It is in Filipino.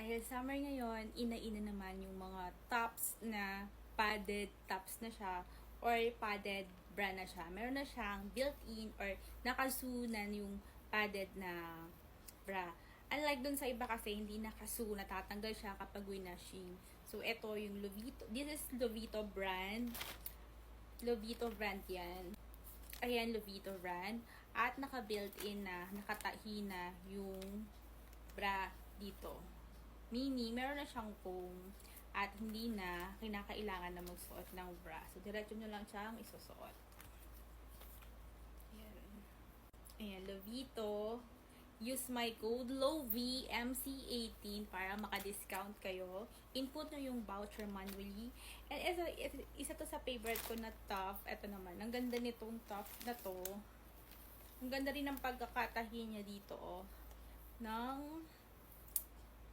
Dahil summer ngayon, ina-ina naman yung mga tops na padded tops na siya or padded bra na siya. Meron na siyang built-in or nakasunan yung padded na bra. Unlike dun sa iba kasi hindi nakasu, natatanggal siya kapag winashing. So, ito yung Lovito. This is Lovito brand. Lovito brand yan. Ayan, Lovito brand. At naka-built-in na, nakatahi na yung bra dito. Mini, meron na siyang foam at hindi na kinakailangan na magsuot ng bra. So, diretso nyo lang siyang isusuot. Ayan. Ayan, Lovito. Use my code LOVMC18 para maka-discount kayo. Input nyo yung voucher manually. And isa to sa favorite ko na top. Ito naman, ang ganda nitong top na to. Ang ganda rin ng pagkakatahi niya dito, oh. Ng